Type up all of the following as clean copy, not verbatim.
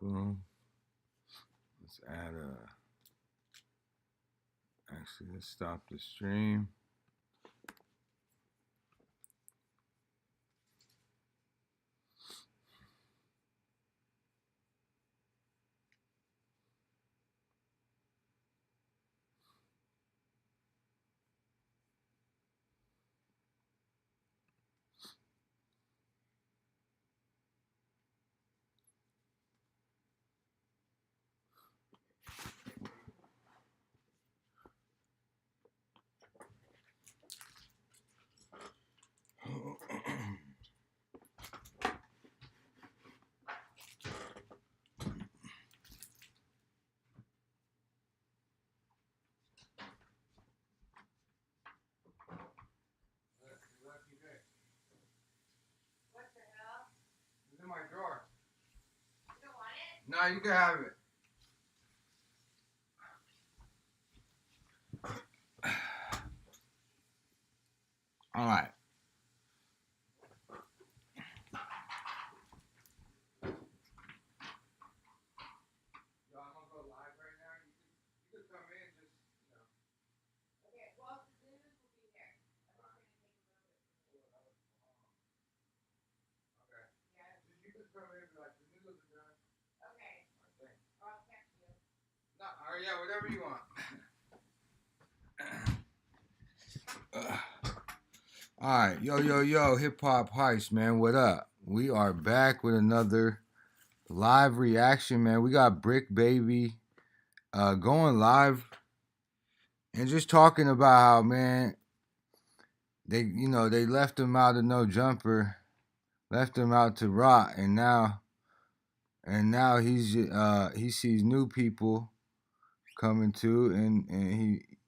Boom. Let's add a. Actually, let's stop the stream. It's in my drawer. You don't want it? No, you can have it. All right. Yo, I'm gonna go live right now. You can come in, just Okay, well, the news will be there. I'm just gonna take a little bit. Okay. Yeah. You can come in, like the news is done. Okay. I'll text you. No, yeah, whatever you want. All right, yo, hip hop heist, man. What up? We are back with another live reaction, man. We got Bricc Baby going live and just talking about how, man, they left him out of No Jumper, left him out to rot, and now he sees new people coming to, and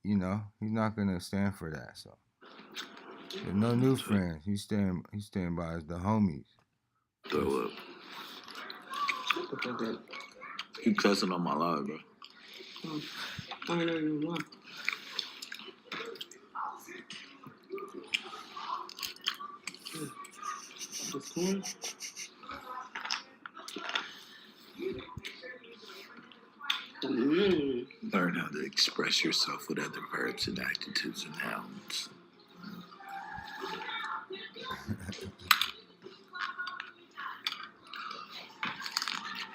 he's not gonna stand for that. So there's no new friends. He's staying by the homies. Throw up. Keep cussing on my live, bro. I know you want. Learn how to express yourself with other verbs and adjectives and nouns.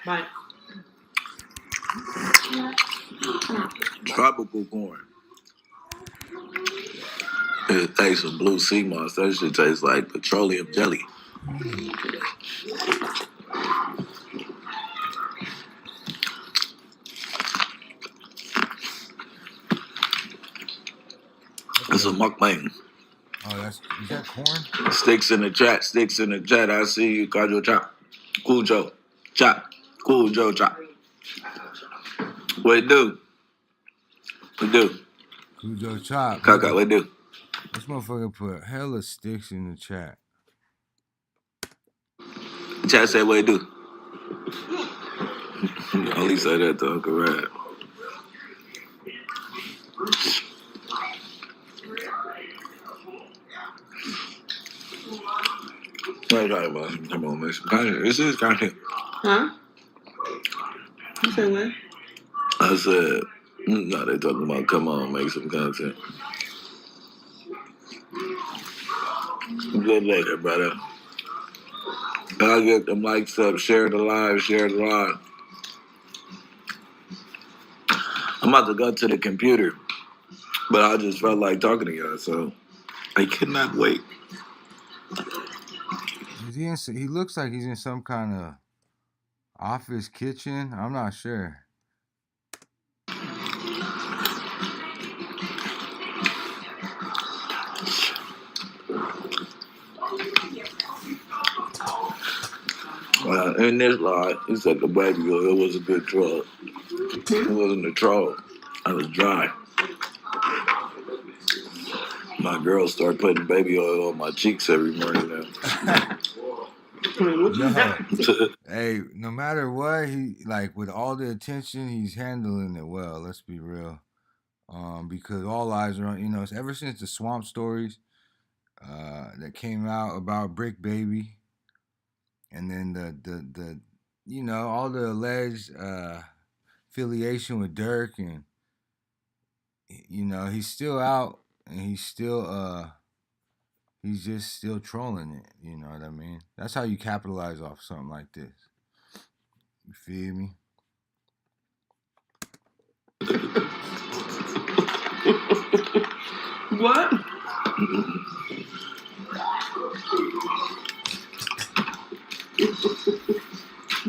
Bye. Tropical corn. It tastes of blue sea moss. That shit tastes like petroleum jelly. It's a mukbang. Oh, is that corn? Sticks in the chat. I see you, Kajo Chop. Cujo. Chop. Cujo Chop. What it do? Cujo Chop. Kaka, what it do? This motherfucker put hella sticks in the chat. The chat said what it do? You only say that to Uncle Rad. What are you talking about? Come on, make some content. This is content. Huh? You said what? I said, no, they talking about come on, make some content. Good later, brother. I'll get them likes up, share the live. I'm about to go to the computer, but I just felt like talking to y'all, so I cannot wait. He looks like he's in some kind of office kitchen. I'm not sure. In this lot, he said the baby oil, it was a good troll. It wasn't a troll. I was dry. My girl started putting baby oil on my cheeks every morning now. Hey, no matter what, he with all the attention, he's handling it well. Let's be real. Because all eyes are on, it's ever since the Swamp Stories that came out about Bricc Baby, and then you know, all the alleged affiliation with Dirk, and you know, he's still out, and he's just still trolling it. You know what I mean? That's how you capitalize off something like this. You feel me? What?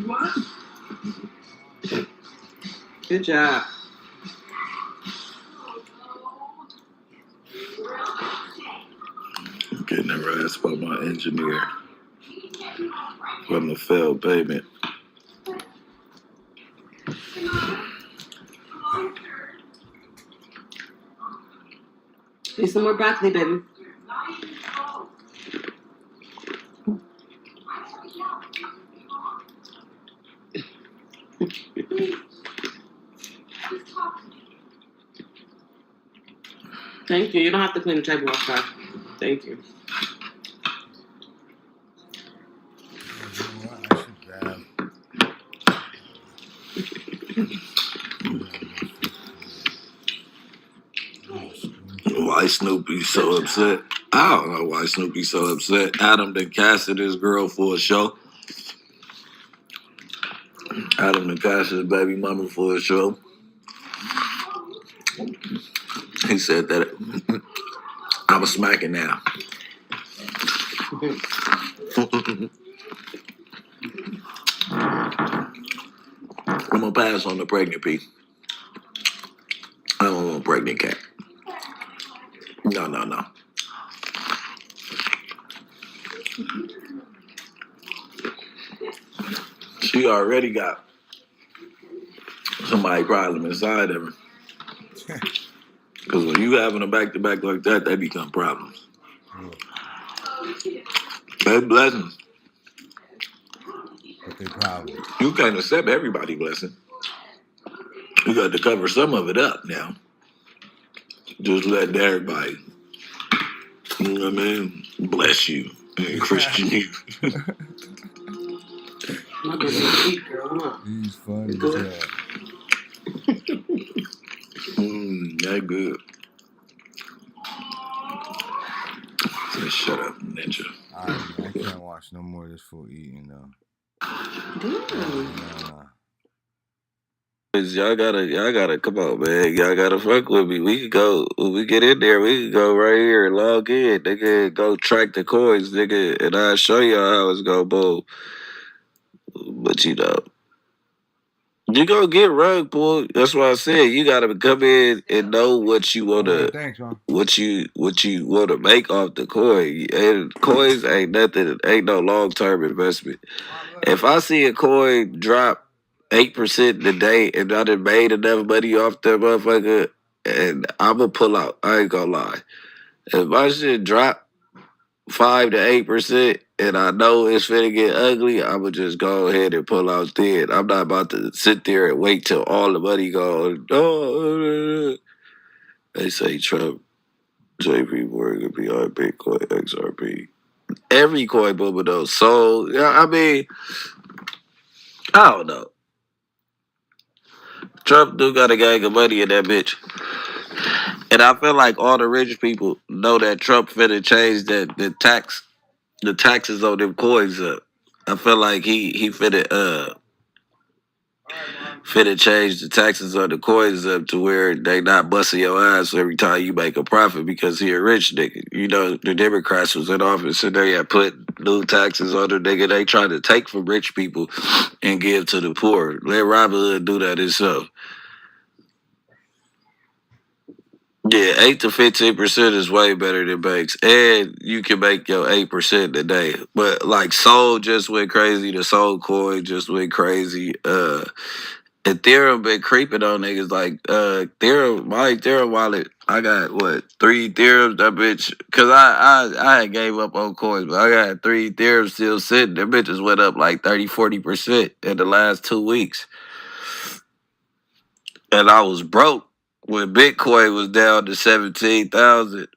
What? Good job. I'm getting harassed by my engineer from the failed payment. Need some more broccoli, baby. Thank you. You don't have to clean the table off, sir. Thank you. Why Snoopy's so upset? I don't know why Snoopy's so upset. Adam done casted his girl for a show. Adam done casted his baby mama for a show. He said that I was smacking now. I'm gonna pass on the pregnant P. I don't want a pregnant cat. No. She already got somebody problem inside of her. Because when you having a back-to-back like that, they become problems. They blessings. But they problems. You can't accept everybody blessing. You got to cover some of it up now. Just let everybody, you know what I mean, bless you and Christian you. He's funny as hell. That good. Just shut up, ninja. I can't watch no more of this fool eating though. Y'all gotta come on, man. Y'all gotta fuck with me. We can go when we get in there, we can go right here and log in. Nigga, go track the coins, nigga, and I'll show y'all how it's gonna move. But you know. You gonna get rug pulled. That's why I said you gotta come in and know what you wanna what you wanna make off the coin. And coins ain't nothing, ain't no long term investment. If I see a coin drop 8% in a day and I done made enough money off that motherfucker, and I'ma pull out. I ain't gonna lie. If my shit drop 5 to 8%, and I know it's finna get ugly, I'ma just go ahead and pull out then. I'm not about to sit there and wait till all the money goes. Oh, they say Trump, JP Morgan, behind Bitcoin, XRP. Every coin booming though. So yeah, I mean, I don't know. Trump do got a gang of money in that bitch. And I feel like all the rich people know that Trump finna change the taxes on them coins up. I feel like he finna change the taxes on the coins up to where they not busting your ass every time you make a profit because he a rich nigga. You know, the Democrats was in office and they had put new taxes on the nigga. They trying to take from rich people and give to the poor. Let Robin Hood do that himself. Yeah, 8 to 15% is way better than banks, and you can make your 8% a day. But like Soul just went crazy. The Soul coin just went crazy. Ethereum been creeping on niggas like Ethereum. My Ethereum wallet, I got what 3 Ethereums. That bitch, cause I had gave up on coins, but I got 3 Ethereums still sitting. Them bitches went up like 30-40% in the last 2 weeks, and I was broke when Bitcoin was down to 17,000.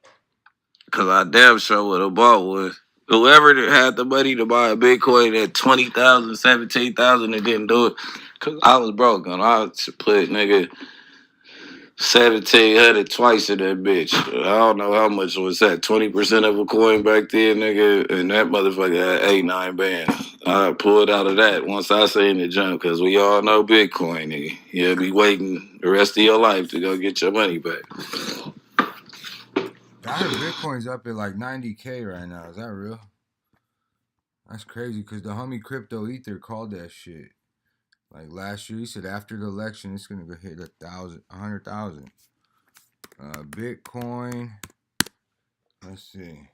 Cause I damn sure would have bought one. Whoever had the money to buy a Bitcoin at 20,000, 17,000, and didn't do it, cause I was broke and I put nigga 1,700 twice in that bitch. I don't know how much was that. 20% of a coin back then, nigga, and that motherfucker had 8, 9 bands. I pulled out of that once I seen the jump, cause we all know Bitcoin, nigga. You'll be waiting the rest of your life to go get your money back. I heard Bitcoin's up at like 90K right now. Is that real? That's crazy because the homie Crypto Ether called that shit. Like last year, he said after the election, it's gonna go hit 100,000. Bitcoin. Let's see.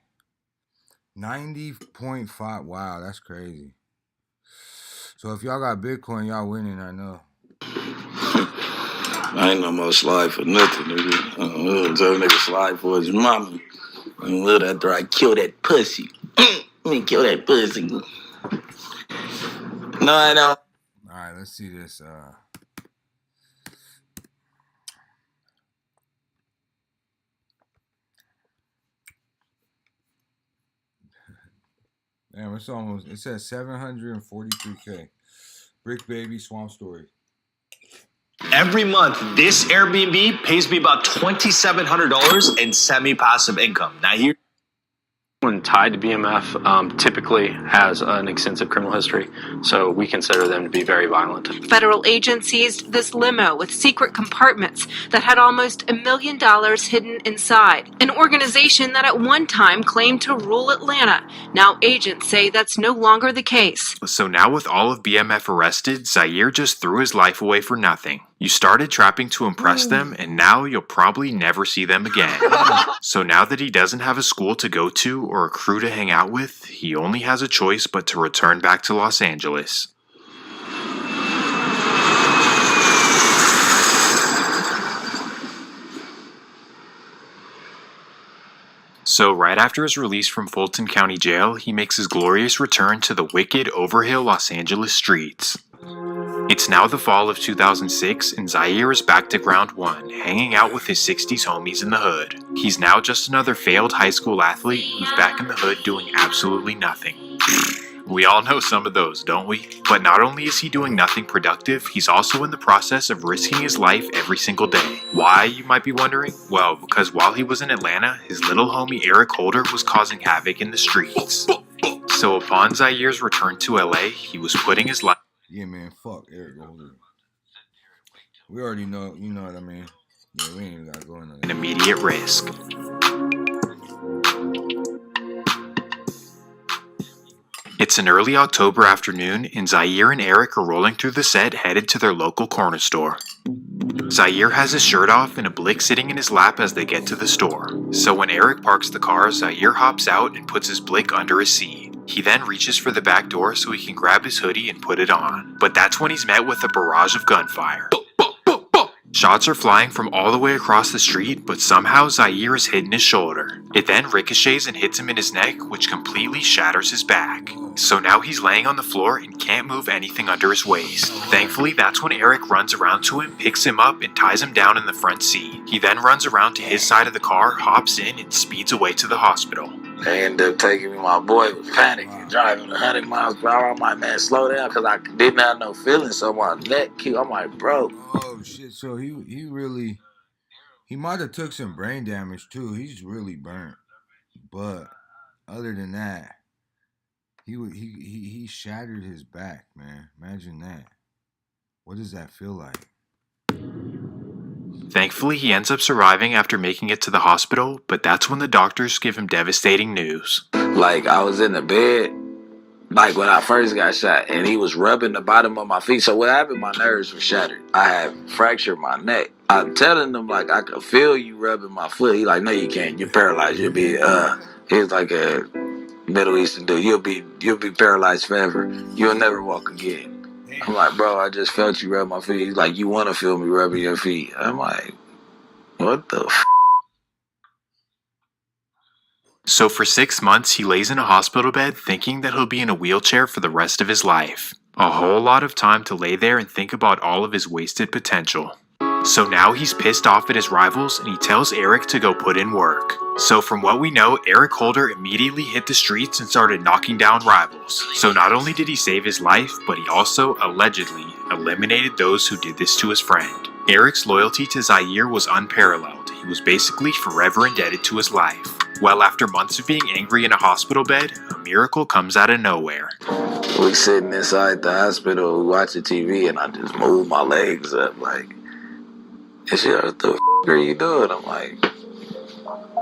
90.5. Wow, that's crazy. So if y'all got Bitcoin, y'all winning, I know. I ain't no more slide for nothing, nigga. Tell nigga slide for his mama. And look after I kill that pussy. Let me kill that pussy. No, I don't. Alright, let's see this. Damn, it's almost, it says 743K. Bricc Baby Swamp Story. Every month, this Airbnb pays me about $2,700 in semi-passive income. Now here. Someone tied to BMF typically has an extensive criminal history, so we consider them to be very violent. Federal agents seized this limo with secret compartments that had almost $1 million hidden inside. An organization that at one time claimed to rule Atlanta. Now agents say that's no longer the case. So now with all of BMF arrested, Zaire just threw his life away for nothing. You started trapping to impress them, and now you'll probably never see them again. So now that he doesn't have a school to go to or a crew to hang out with, he only has a choice but to return back to Los Angeles. So right after his release from Fulton County Jail, he makes his glorious return to the wicked, overhill Los Angeles streets. It's now the fall of 2006, and Zaire is back to ground one, hanging out with his 60s homies in the hood. He's now just another failed high school athlete who's back in the hood doing absolutely nothing. We all know some of those, don't we? But not only is he doing nothing productive, he's also in the process of risking his life every single day. Why, you might be wondering? Well, because while he was in Atlanta, his little homie Eric Holder was causing havoc in the streets. So upon Zaire's return to LA, he was putting his life... Yeah, man, fuck Eric Holder. We already know, you know what I mean? Yeah, we ain't even gotta go into that. An immediate risk. It's an early October afternoon, and Zaire and Eric are rolling through the set headed to their local corner store. Zaire has his shirt off and a blick sitting in his lap as they get to the store. So when Eric parks the car, Zaire hops out and puts his blick under his seat. He then reaches for the back door so he can grab his hoodie and put it on. But that's when he's met with a barrage of gunfire. Shots are flying from all the way across the street, but somehow Zaire is hitting his shoulder. It then ricochets and hits him in his neck, which completely shatters his back. So now he's laying on the floor and can't move anything under his waist. Thankfully, that's when Eric runs around to him, picks him up, and ties him down in the front seat. He then runs around to his side of the car, hops in, and speeds away to the hospital. They ended up taking me. My boy was panicking, driving 100 miles per hour. I'm like, man, slow down, because I didn't have no feeling, so my neck, I'm like, bro. Oh, shit, so he really, he might have took some brain damage, too. He's really burnt. But other than that, he shattered his back, man. Imagine that. What does that feel like? Thankfully, he ends up surviving after making it to the hospital, but that's when the doctors give him devastating news. Like, I was in the bed, like when I first got shot, and he was rubbing the bottom of my feet. So what happened, my nerves were shattered. I had fractured my neck. I'm telling them, like, I could feel you rubbing my foot. He like, no, you can't. You're paralyzed. You'll be, he's like a Middle Eastern dude. You'll be paralyzed forever. You'll never walk again. I'm like, bro, I just felt you rub my feet. He's like, you want to feel me rubbing your feet? I'm like, what the f***? So for 6 months, he lays in a hospital bed thinking that he'll be in a wheelchair for the rest of his life. A whole lot of time to lay there and think about all of his wasted potential. So now he's pissed off at his rivals and he tells Eric to go put in work. So from what we know, Eric Holder immediately hit the streets and started knocking down rivals. So not only did he save his life, but he also allegedly eliminated those who did this to his friend. Eric's loyalty to Zaire was unparalleled. He was basically forever indebted to his life. Well, after months of being angry in a hospital bed, a miracle comes out of nowhere. We sitting inside the hospital, we watching TV, and I just move my legs up like, and she like, what the f*** are you doing? I'm like,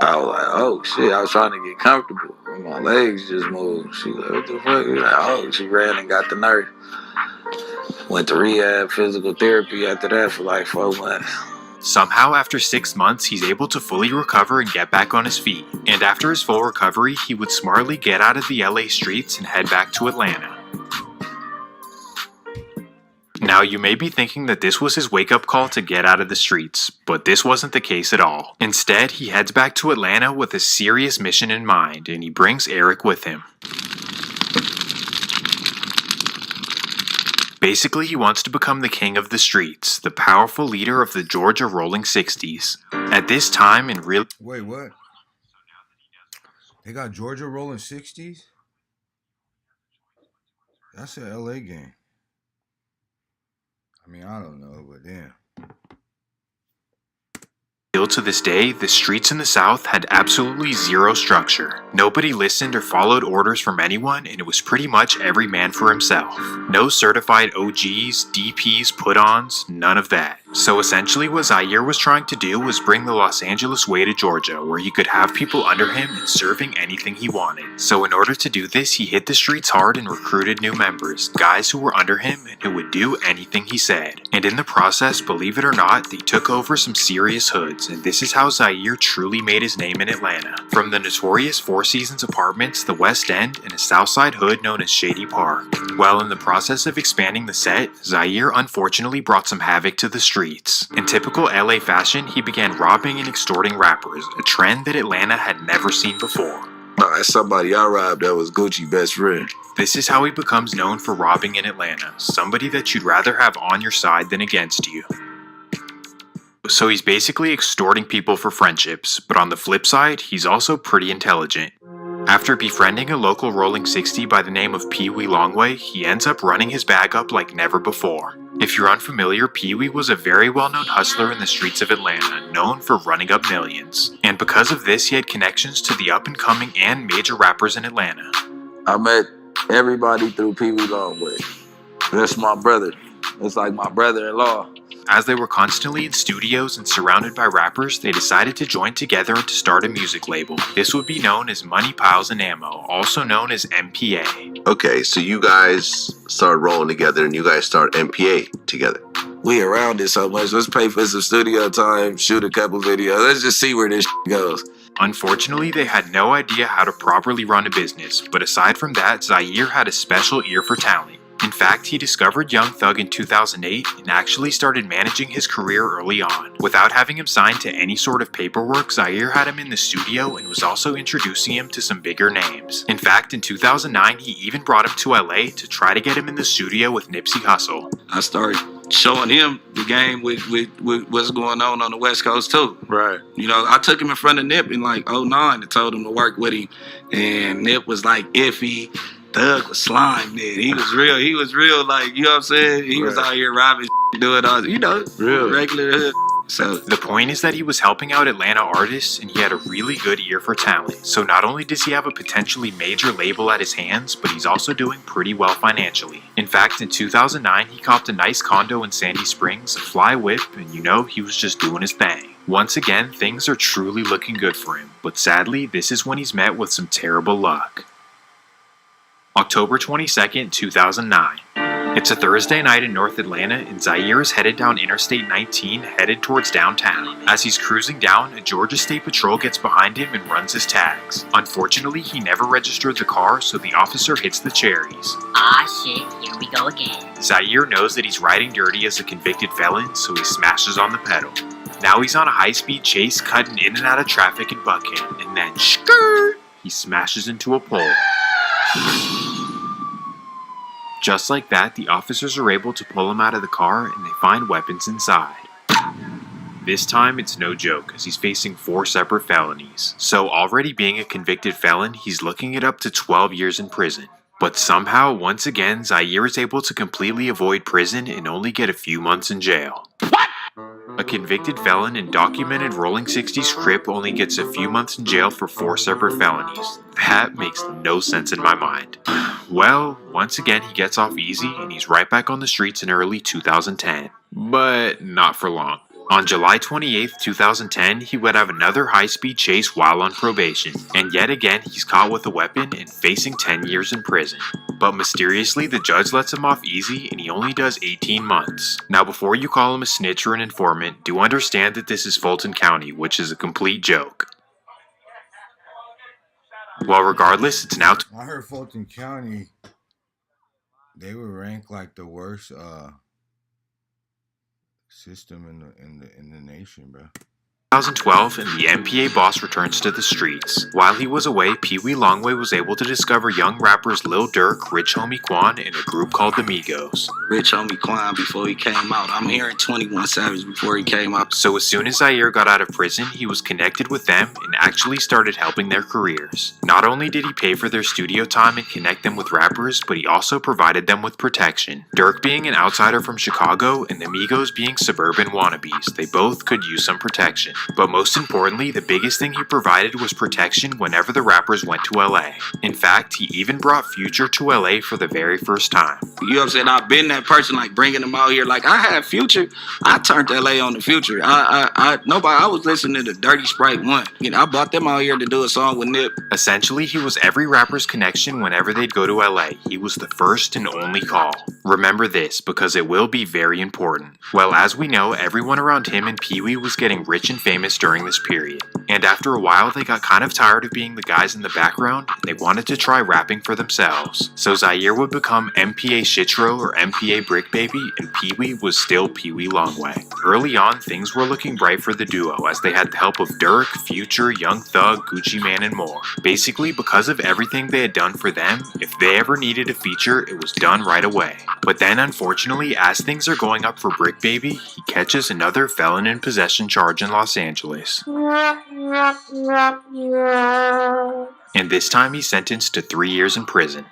I was like, oh shit, I was trying to get comfortable. And my legs just moved. She like, what the fuck? Like, oh, she ran and got the nurse. Went to rehab, physical therapy after that for like 4 months. Somehow, after 6 months, he's able to fully recover and get back on his feet. And after his full recovery, he would smartly get out of the LA streets and head back to Atlanta. Now, you may be thinking that this was his wake-up call to get out of the streets, but this wasn't the case at all. Instead, he heads back to Atlanta with a serious mission in mind, and he brings Eric with him. Basically, he wants to become the king of the streets, the powerful leader of the Georgia Rolling 60s. At this time, in real... Wait, what? They got Georgia rolling 60s? That's an LA game. I mean, I don't know, but damn. Still to this day, the streets in the South had absolutely zero structure. Nobody listened or followed orders from anyone, and it was pretty much every man for himself. No certified OGs, DPs, put-ons, none of that. So essentially what Zaire was trying to do was bring the Los Angeles way to Georgia, where he could have people under him and serving anything he wanted. So in order to do this, he hit the streets hard and recruited new members, guys who were under him and who would do anything he said. And in the process, believe it or not, they took over some serious hoods, and this is how Zaire truly made his name in Atlanta. From the notorious Four Seasons apartments, the West End, and a Southside hood known as Shady Park. While in the process of expanding the set, Zaire unfortunately brought some havoc to the streets. In typical LA fashion, he began robbing and extorting rappers, a trend that Atlanta had never seen before. That's somebody I robbed that was Gucci's best friend. This is how he becomes known for robbing in Atlanta, somebody that you'd rather have on your side than against you. So he's basically extorting people for friendships, but on the flip side, he's also pretty intelligent. After befriending a local rolling 60 by the name of Pee Wee Longway, he ends up running his bag up like never before. If you're unfamiliar, Pee Wee was a very well-known hustler in the streets of Atlanta, known for running up millions. And because of this, he had connections to the up-and-coming and major rappers in Atlanta. I met everybody through Pee Wee Longway. That's my brother. It's like my brother-in-law. As they were constantly in studios and surrounded by rappers, they decided to join together and to start a music label. This would be known as Money, Piles, and Ammo, also known as MPA. Okay, so you guys started rolling together and you guys start MPA together. We around it so much. Let's pay for some studio time, shoot a couple videos. Let's just see where this goes. Unfortunately, they had no idea how to properly run a business, but aside from that, Zaire had a special ear for talent. In fact, he discovered Young Thug in 2008 and actually started managing his career early on. Without having him signed to any sort of paperwork, Zaire had him in the studio and was also introducing him to some bigger names. In fact, in 2009, he even brought him to LA to try to get him in the studio with Nipsey Hussle. I started showing him the game with what's going on the West Coast too. Right. You know, I took him in front of Nip in like 2009 and told him to work with him. And Nip was like iffy. Thug was slime, man. He was real, like, you know what I'm saying? He was out here robbing, doing all, you know, Real. regular hood. So the point is that he was helping out Atlanta artists and he had a really good ear for talent. So not only does he have a potentially major label at his hands, but he's also doing pretty well financially. In fact, in 2009, he copped a nice condo in Sandy Springs, a fly whip, and you know, he was just doing his thing. Once again, things are truly looking good for him, but sadly, this is when he's met with some terrible luck. October 22nd, 2009. It's a Thursday night in North Atlanta, and Zaire is headed down Interstate 19, headed towards downtown. As he's cruising down, a Georgia State Patrol gets behind him and runs his tags. Unfortunately, he never registered the car, so the officer hits the cherries. Ah shit, here we go again. Zaire knows that he's riding dirty as a convicted felon, so he smashes on the pedal. Now he's on a high-speed chase, cutting in and out of traffic in Buckhead, and then skirt, he smashes into a pole. Just like that, the officers are able to pull him out of the car and they find weapons inside. This time, it's no joke, as he's facing 4 separate felonies. So already being a convicted felon, he's looking at up to 12 years in prison. But somehow, once again, Zaire is able to completely avoid prison and only get a few months in jail. What? A convicted felon in documented Rolling 60s Crip only gets a few months in jail for 4 separate felonies. That makes no sense in my mind. Well, once again he gets off easy and he's right back on the streets in early 2010. But not for long. On July 28, 2010, he would have another high-speed chase while on probation, and yet again he's caught with a weapon and facing 10 years in prison. But mysteriously, the judge lets him off easy and he only does 18 months. Now before you call him a snitch or an informant, do understand that this is Fulton County, which is a complete joke. Well, regardless, it's now... I heard Fulton County, they were ranked like the worst system in the nation, bro. 2012, and the MPA boss returns to the streets. While he was away, Pee Wee Longway was able to discover young rappers Lil Durk, Rich Homie Quan, and a group called the Migos. Rich Homie Quan before he came out. I'm hearing 21 Savage before he came out. So as soon as Zaire got out of prison, he was connected with them and actually started helping their careers. Not only did he pay for their studio time and connect them with rappers, but he also provided them with protection. Durk being an outsider from Chicago and the Migos being suburban wannabes, they both could use some protection. But most importantly, the biggest thing he provided was protection whenever the rappers went to LA. In fact, he even brought Future to LA for the very first time. You know what I'm saying? I've been that person, like bringing them out here. Like I had Future, I turned LA on the Future. I was listening to Dirty Sprite 1. You know, I brought them out here to do a song with Nip. Essentially, he was every rapper's connection whenever they'd go to LA. He was the first and only call. Remember this, because it will be very important. Well, as we know, everyone around him and Pee Wee was getting rich and famous during this period. And after a while, they got kind of tired of being the guys in the background, and they wanted to try rapping for themselves. So Zaire would become MPA Shitro or MPA Bricc Baby, and Pee Wee was still Pee Wee Longway. Early on, things were looking bright for the duo, as they had the help of Durk, Future, Young Thug, Gucci Mane, and more. Basically, because of everything they had done for them, if they ever needed a feature, it was done right away. But then, unfortunately, as things are going up for Bricc Baby, he catches another felon in possession charge in Los Angeles. And this time he's sentenced to 3 years in prison.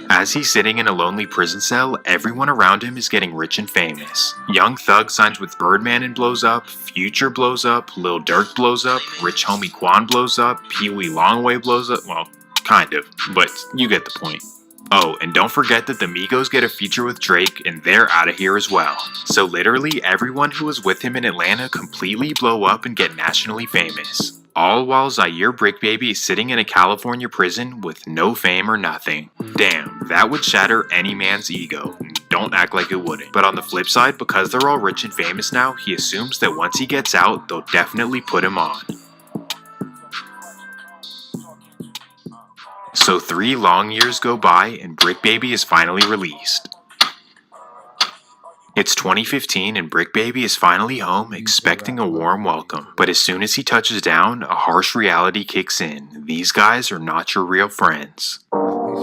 As he's sitting in a lonely prison cell, everyone around him is getting rich and famous. Young Thug signs with Birdman and blows up, Future blows up, Lil Durk blows up, Rich Homie Quan blows up, Pee Wee Longway blows up, well, kind of, but you get the point. Oh, and don't forget that the Migos get a feature with Drake, and they're out of here as well. So literally everyone who was with him in Atlanta completely blow up and get nationally famous. All while Zaire Bricc Baby is sitting in a California prison with no fame or nothing. Damn, that would shatter any man's ego. Don't act like it wouldn't. But on the flip side, because they're all rich and famous now, he assumes that once he gets out, they'll definitely put him on. So 3 long years go by and Bricc Baby is finally released. It's 2015 and Bricc Baby is finally home expecting a warm welcome. But as soon as he touches down, a harsh reality kicks in. These guys are not your real friends.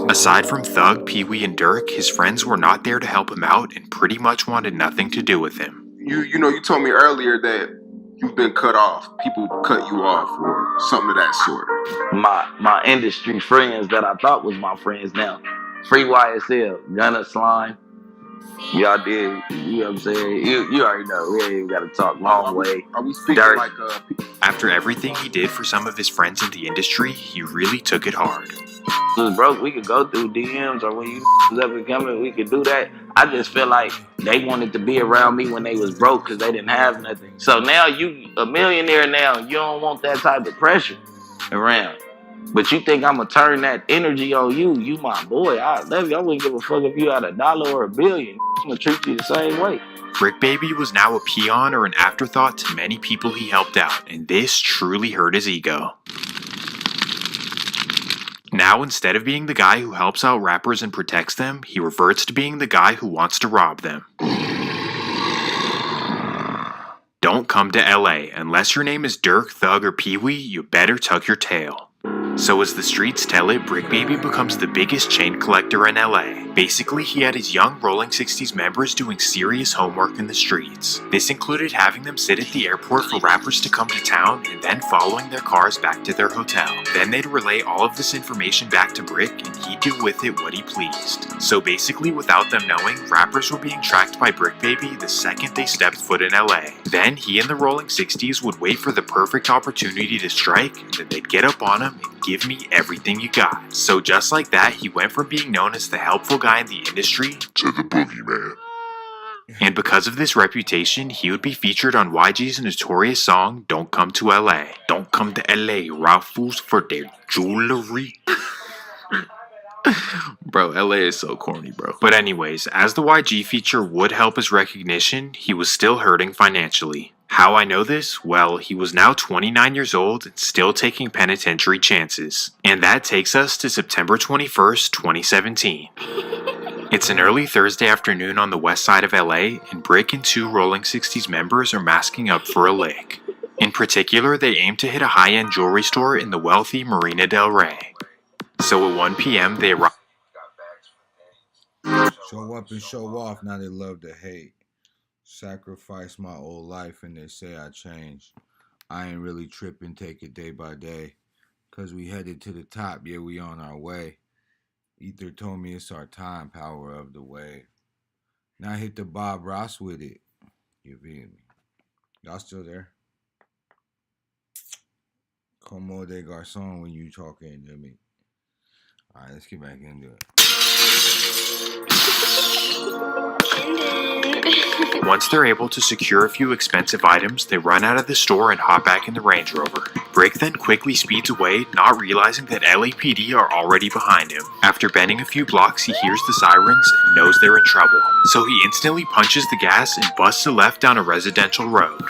Aside from Thug, Pee Wee, and Durk, his friends were not there to help him out and pretty much wanted nothing to do with him. You know, you told me earlier that you've been cut off. People cut you off or something of that sort. My industry friends that I thought was my friends now. Free YSL, Gunna, Slime. Y'all did, you know what I'm saying? You already know. We ain't even got to talk long way. Are we speaking Dirt. like After everything he did for some of his friends in the industry, he really took it hard. Was broke, we could go through DMs, or when you was up and coming, we could do that. I just feel like they wanted to be around me when they was broke because they didn't have nothing. So now you a millionaire now, you don't want that type of pressure around. But you think I'm gonna turn that energy on you? You my boy. I love you. I wouldn't give a fuck if you had $1 or $1 billion. I'm gonna treat you the same way. Bricc Baby was now a peon or an afterthought to many people he helped out, and this truly hurt his ego. Now, instead of being the guy who helps out rappers and protects them, he reverts to being the guy who wants to rob them. Don't come to LA. Unless your name is Durk, Thug, or Pee Wee, you better tuck your tail. So as the streets tell it, Bricc Baby becomes the biggest chain collector in LA. Basically, he had his young Rolling 60s members doing serious homework in the streets. This included having them sit at the airport for rappers to come to town and then following their cars back to their hotel. Then they'd relay all of this information back to Bricc and he'd do with it what he pleased. So basically, without them knowing, rappers were being tracked by Bricc Baby the second they stepped foot in LA. Then he and the Rolling 60s would wait for the perfect opportunity to strike, and then they'd get up on him and give me everything you got. So just like that, he went from being known as the helpful guy in the industry to the boogeyman. And because of this reputation, he would be featured on YG's notorious song, Don't Come to LA. Don't come to LA, raffles for their jewelry. Bro, LA is so corny, bro. But anyways, as the YG feature would help his recognition, he was still hurting financially. How I know this? Well, he was now 29 years old and still taking penitentiary chances. And that takes us to September 21st, 2017. It's an early Thursday afternoon on the west side of LA, and Bricc and two Rolling 60s members are masking up for a lick. In particular, they aim to hit a high-end jewelry store in the wealthy Marina del Rey. So at 1 p.m. they arrive. Show up and show off, now they love to hate. Sacrifice my old life and they say I changed. I ain't really tripping, take it day by day. Cause we headed to the top, yeah, we on our way. Ether told me it's our time, power of the wave. Now hit the Bob Ross with it. You feel me? Y'all still there? Como de garçon when you talking to me. Alright, let's get back into it. Once they're able to secure a few expensive items, they run out of the store and hop back in the Range Rover. Bricc then quickly speeds away, not realizing that LAPD are already behind him. After bending a few blocks, he hears the sirens and knows they're in trouble. So he instantly punches the gas and busts a left down a residential road.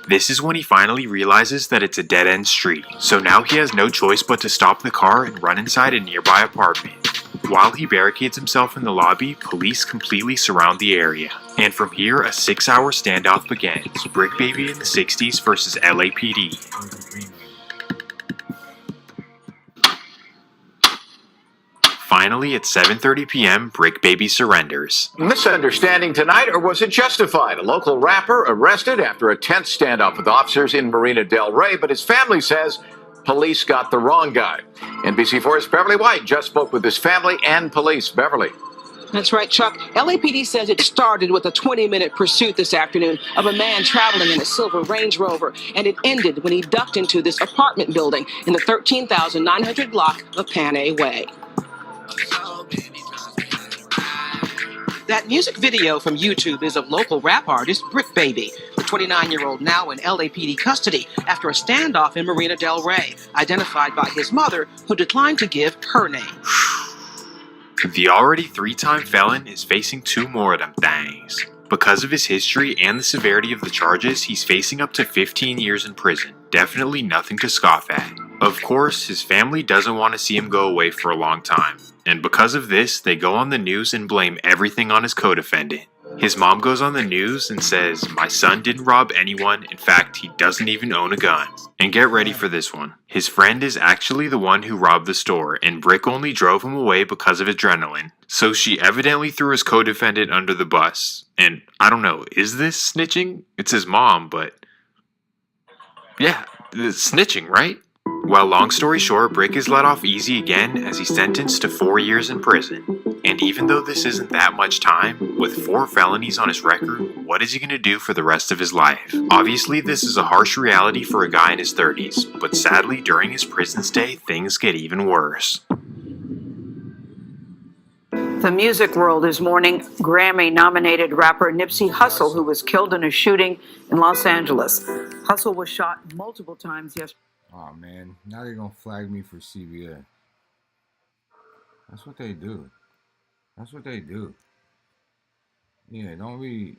This is when he finally realizes that it's a dead-end street. So now he has no choice but to stop the car and run inside a nearby apartment. While he barricades himself in the lobby, police completely surround the area. And from here, a 6-hour standoff begins. Bricc Baby in the 60s versus LAPD. Finally, at 7:30 p.m., Bricc Baby surrenders. Misunderstanding tonight, or was it justified? A local rapper arrested after a tense standoff with officers in Marina del Rey, but his family says police got the wrong guy. NBC4's Beverly White just spoke with his family and police. Beverly. That's right, Chuck. LAPD says it started with a 20-minute pursuit this afternoon of a man traveling in a silver Range Rover, and it ended when he ducked into this apartment building in the 13,900 block of Pan A Way. That music video from YouTube is of local rap artist Bricc Baby, the 29-year-old now in LAPD custody after a standoff in Marina del Rey, identified by his mother, who declined to give her name. The already 3-time felon is facing 2 more of them things. Because of his history and the severity of the charges, he's facing up to 15 years in prison. Definitely nothing to scoff at. Of course, his family doesn't want to see him go away for a long time. And because of this, they go on the news and blame everything on his co-defendant. His mom goes on the news and says, "My son didn't rob anyone, in fact, he doesn't even own a gun." And get ready for this one. His friend is actually the one who robbed the store, and Bricc only drove him away because of adrenaline. So she evidently threw his co-defendant under the bus. And I don't know, is this snitching? It's his mom, but yeah, it's snitching, right? Well, long story short, Bricc is let off easy again as he's sentenced to 4 years in prison. And even though this isn't that much time, with 4 felonies on his record, what is he going to do for the rest of his life? Obviously, this is a harsh reality for a guy in his 30s, but sadly, during his prison stay, things get even worse. The music world is mourning Grammy-nominated rapper Nipsey Hussle, who was killed in a shooting in Los Angeles. Hussle was shot multiple times yesterday. Oh man, now they're gonna flag me for CBA. That's what they do. That's what they do. Yeah, don't be